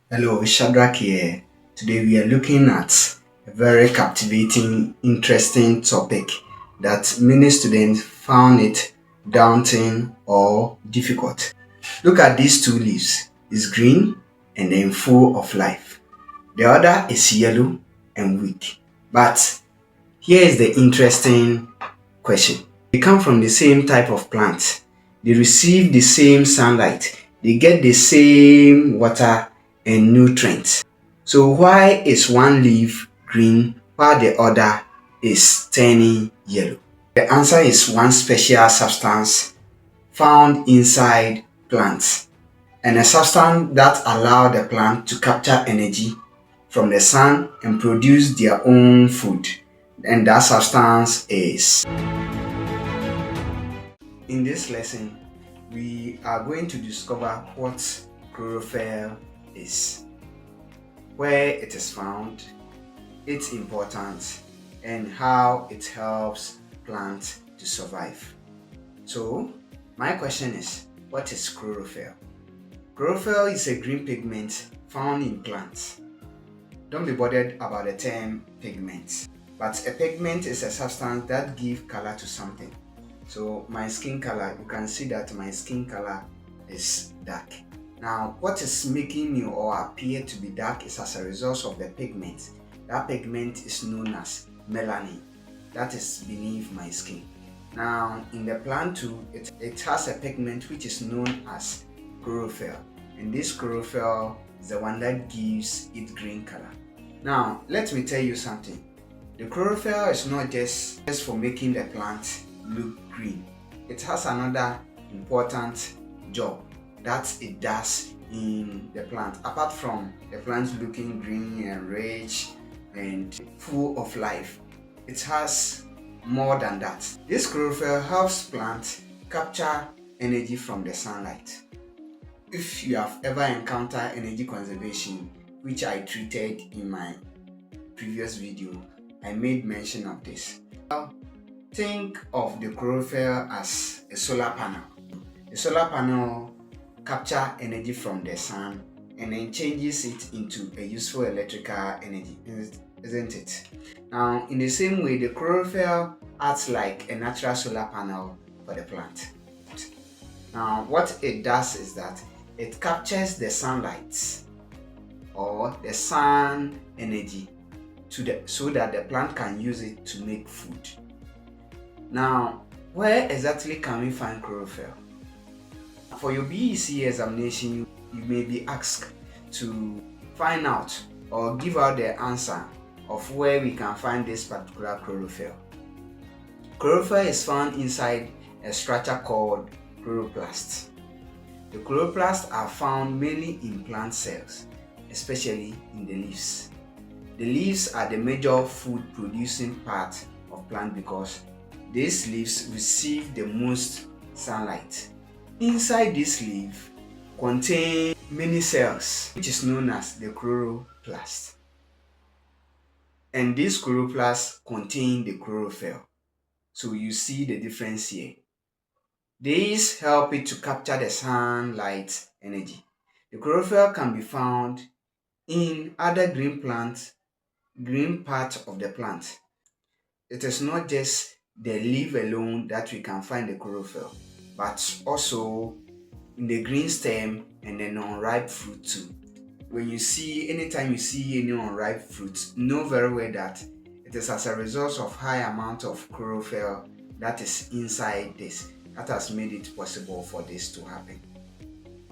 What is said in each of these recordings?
Hello, Shadrach here. Today we are looking at a very captivating, interesting topic that many students found it daunting or difficult. Look at these two leaves. It's green and then full of life. The other is yellow and weak. But here is the interesting question. They come from the same type of plant. They receive the same sunlight. They get the same water and nutrients. So why is one leaf green while the other is turning yellow? The answer is one special substance found inside plants, and a substance that allows the plant to capture energy from the sun and produce their own food. And that substance is. In this lesson, we are going to discover what chlorophyll is, where it is found, its importance, and how it helps plants to survive. So, my question is, what is chlorophyll? Chlorophyll is a green pigment found in plants. Don't be bothered about the term pigment, but a pigment is a substance that gives color to something. So my skin color, you can see that my skin color is dark. Now, what is making me or appear to be dark is as a result of the pigment. That pigment is known as melanin. That is beneath my skin. Now, in the plant too, it has a pigment which is known as chlorophyll. And this chlorophyll is the one that gives it green color. Now, let me tell you something. The chlorophyll is not just for making the plant look green. It has another important job that it does in the plant. Apart from the plant looking green and rich and full of life, it has more than that. This chlorophyll helps plants capture energy from the sunlight. If you have ever encountered energy conservation, which I treated in my previous video, I made mention of this. Think of the chlorophyll as a solar panel. The solar panel captures energy from the sun and then changes it into a useful electrical energy, isn't it? Now, in the same way, the chlorophyll acts like a natural solar panel for the plant. Now, what it does is that it captures the sunlight or the sun energy so that the plant can use it to make food. Now, where exactly can we find chlorophyll? For your BECE examination, you may be asked to find out or give out the answer of where we can find this particular chlorophyll. Chlorophyll is found inside a structure called chloroplasts. The chloroplasts are found mainly in plant cells, especially in the leaves. The leaves are the major food producing part of plant because these leaves receive the most sunlight. Inside this leaf contain many cells, which is known as the chloroplast. And these chloroplasts contain the chlorophyll. So you see the difference here. These help it to capture the sunlight energy. The chlorophyll can be found in other green part of the plant. It is not just the leaf alone that we can find the chlorophyll, but also in the green stem and the non-ripe fruit too. Anytime you see any unripe fruit, know very well that it is as a result of high amount of chlorophyll that is inside this that has made it possible for this to happen.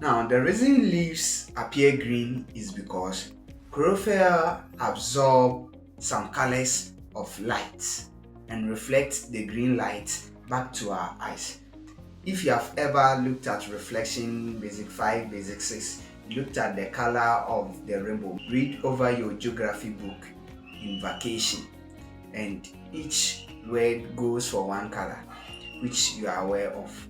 Now, the reason leaves appear green is because chlorophyll absorb some colors of light and reflect the green light back to our eyes. If you have ever looked at reflection basic 5, basic 6, looked at the color of the rainbow, read over your geography book in vacation, and each word goes for one color, which you are aware of.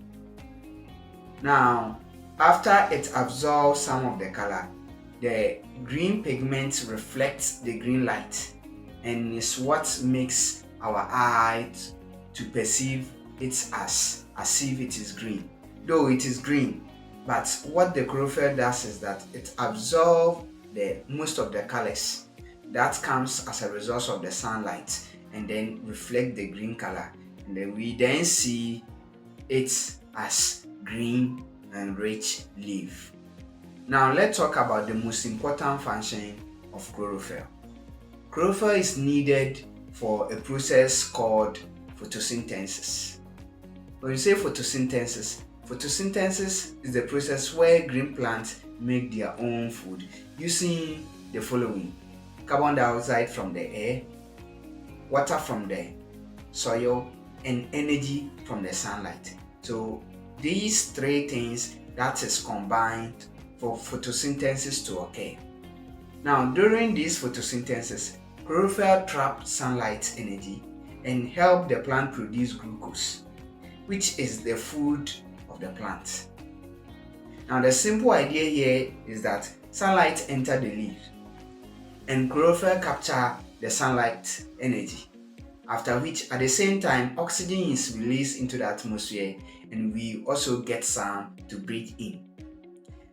Now, after it absorbs some of the color, the green pigment reflects the green light and is what makes our eyes to perceive it as if it is green. Though it is green, but what the chlorophyll does is that it absorbs the most of the colors that comes as a result of the sunlight and then reflect the green color, and then we then see it as green and rich leaf. Now let's talk about the most important function of chlorophyll. Chlorophyll is needed for a process called photosynthesis. When you say photosynthesis, photosynthesis is the process where green plants make their own food using the following: carbon dioxide from the air, water from the soil, and energy from the sunlight. So these three things that is combined for photosynthesis to occur. Now during this photosynthesis, chlorophyll traps sunlight energy and help the plant produce glucose, which is the food of the plant. Now the simple idea here is that sunlight enters the leaf and chlorophyll capture the sunlight energy, after which at the same time oxygen is released into the atmosphere and we also get some to breathe in.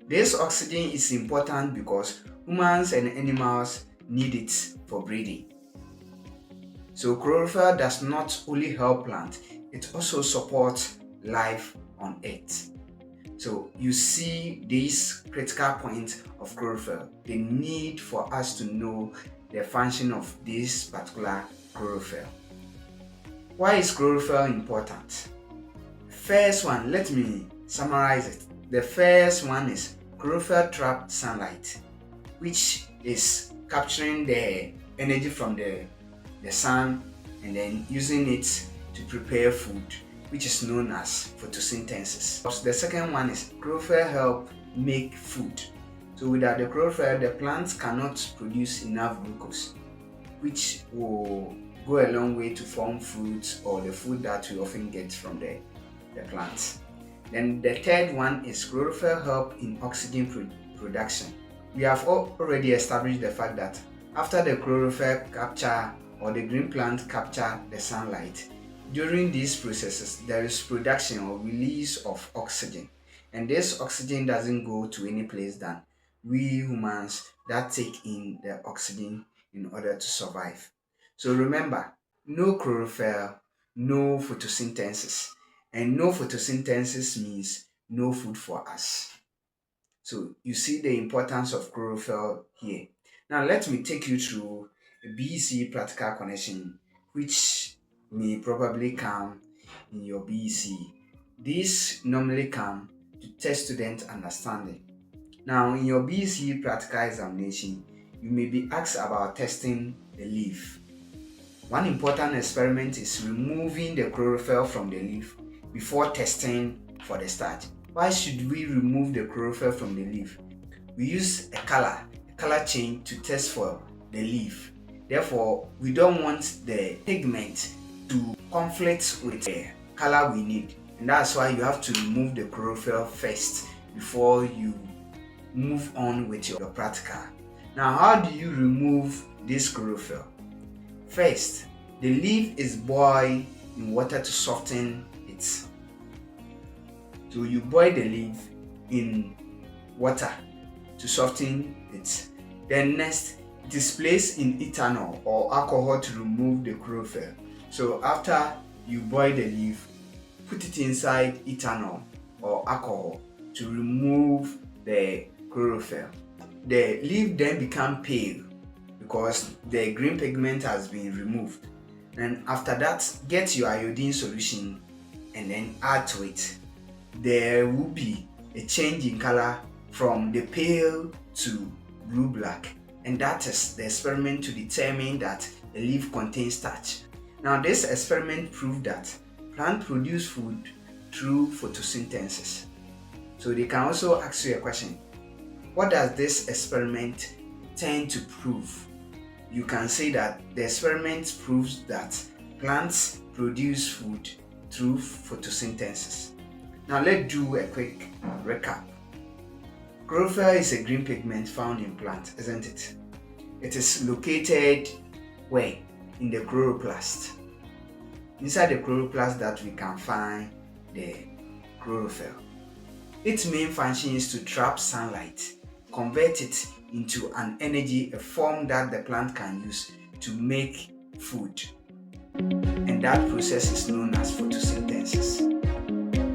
This oxygen is important because humans and animals need it for breathing. So chlorophyll does not only help plants, it also supports life on Earth. So you see this critical point of chlorophyll, the need for us to know the function of this particular chlorophyll. Why is chlorophyll important? First one, let me summarize it. The first one is chlorophyll traps sunlight, which is capturing the energy from the sun and then using it to prepare food, which is known as photosynthesis. The second one is chlorophyll help make food. So without the chlorophyll, the plants cannot produce enough glucose, which will go a long way to form fruits or the food that we often get from the plants. Then the third one is chlorophyll help in oxygen production. We have already established the fact that after the chlorophyll capture or the green plant capture the sunlight, during these processes there is production or release of oxygen, and this oxygen doesn't go to any place than we humans that take in the oxygen in order to survive. So remember, no chlorophyll, no photosynthesis, and no photosynthesis means no food for us. So you see the importance of chlorophyll here. Now let me take you through a BECE practical connection which may probably come in your BECE. These normally come to test student understanding. Now in your BECE practical examination, you may be asked about testing the leaf. One important experiment is removing the chlorophyll from the leaf before testing for the starch. Why should we remove the chlorophyll from the leaf? We use a color change to test for the leaf. Therefore, we don't want the pigment to conflict with the color we need. And that's why you have to remove the chlorophyll first before you move on with your practical. Now, how do you remove this chlorophyll? First, the leaf is boiled in water to soften it. So you boil the leaf in water to soften it. Then next, it is placed in ethanol or alcohol to remove the chlorophyll. So after you boil the leaf, put it inside ethanol or alcohol to remove the chlorophyll. The leaf then becomes pale because the green pigment has been removed. And after that, get your iodine solution and then add to it. There will be a change in color from the pale to blue-black, and that is the experiment to determine that the leaf contains starch. Now this experiment proved that plants produce food through photosynthesis. So they can also ask you a question: what does this experiment tend to prove? You can say that the experiment proves that plants produce food through photosynthesis. Now let's do a quick recap. Chlorophyll is a green pigment found in plants, isn't it? It is located where? In the chloroplast. Inside the chloroplast that we can find the chlorophyll. Its main function is to trap sunlight, convert it into an energy, a form that the plant can use to make food. And that process is known as photosynthesis.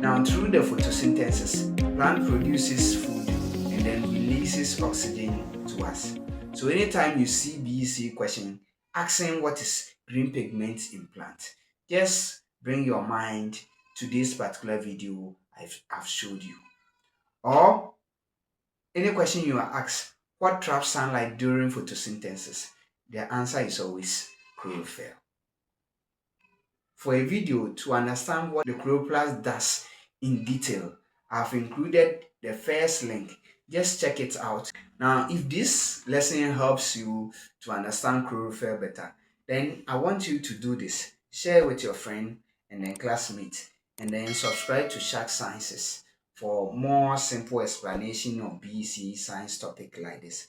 Now, through the photosynthesis, plant produces food and then releases oxygen to us. So anytime you see BECE question asking what is green pigment in plant, just bring your mind to this particular video I've showed you. Or any question you are asked, what traps sunlight during photosynthesis? The answer is always chlorophyll. For a video to understand what the chloroplast does in detail, I've included the first link. Just check it out. Now, if this lesson helps you to understand chlorophyll better, then I want you to do this. Share with your friend and then classmate, and then subscribe to SharkSciences for more simple explanation of BECE science topic like this.